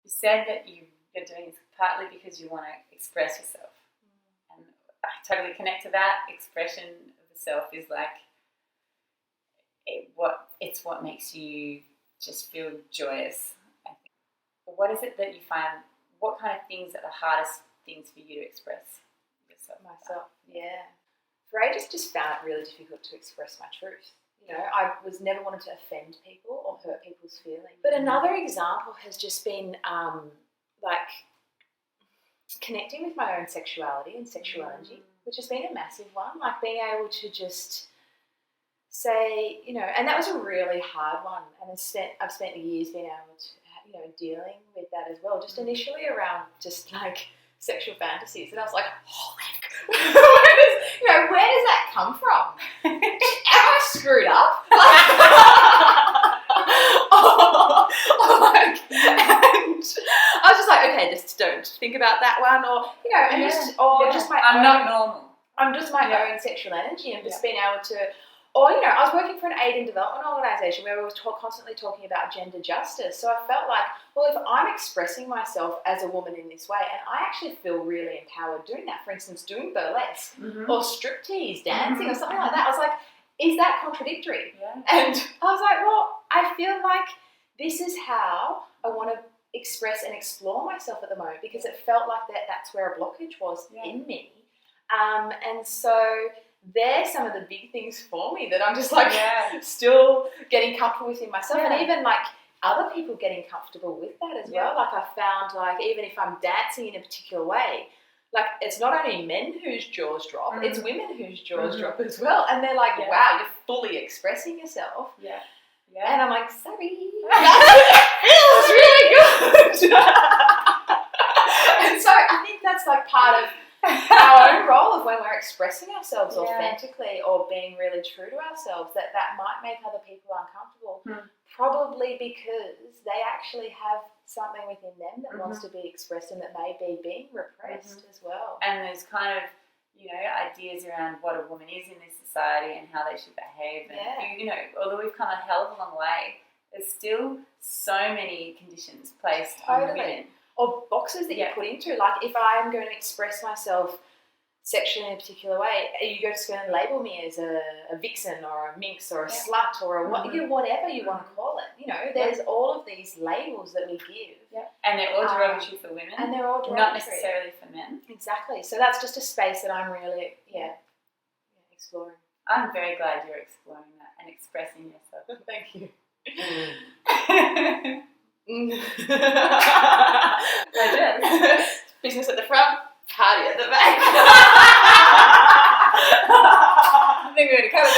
you said that you're doing this partly because you want to express yourself. And I totally connect to that. Expression of the self is like it's what makes you just feel joyous, I think. But what is it that you find, what kind of things are the hardest things for you to express yourself? Myself, yeah. For ages, just found it really difficult to express my truth. You know, I was never wanted to offend people or hurt people's feelings. But another example has just been like connecting with my own sexuality and sexuality, which has been a massive one. Like being able to just say, you know, and that was a really hard one. And I've spent years being able to, you know, dealing with that as well. Just initially around just like sexual fantasies, and I was like, where does that come from? Am I screwed up? And I was just like, okay, just don't think about that one, or you know, and just my I'm own, not normal. I'm just my own sexual energy, and just being able to. Or, you know, I was working for an aid and development organisation where we were constantly talking about gender justice. So I felt like, well, if I'm expressing myself as a woman in this way, and I actually feel really empowered doing that, for instance, doing burlesque or striptease, dancing or something like that, I was like, is that contradictory? Yeah. And I was like, well, I feel like this is how I want to express and explore myself at the moment, because it felt like that's where a blockage was in me. And so they're some of the big things for me that I'm just like still getting comfortable with in myself, and even like other people getting comfortable with that as well. Like I found, like, even if I'm dancing in a particular way, like it's not only men whose jaws drop, it's women whose jaws drop as well, and they're like, wow, you're fully expressing yourself. And I'm like, sorry, it feels really good. And so I think that's like part of our own role of when we're expressing ourselves authentically or being really true to ourselves, that might make other people uncomfortable, probably because they actually have something within them that wants to be expressed and that may be being repressed as well. And there's kind of, you know, ideas around what a woman is in this society and how they should behave. And, you know, although we've come a hell of a long way, there's still so many conditions placed on women. Or boxes that you put into. Like if I'm going to express myself sexually in a particular way, you go to and label me as a vixen or a minx or a slut or a whatever you want to call it. You know, there's all of these labels that we give. And they're all derogatory for women. And they're all derogatory. Not necessarily for men. Exactly. So that's just a space that I'm really, exploring. I'm very glad you're exploring that and expressing yourself. Thank you. Business at the front, party at the back. I think we're going to cut it.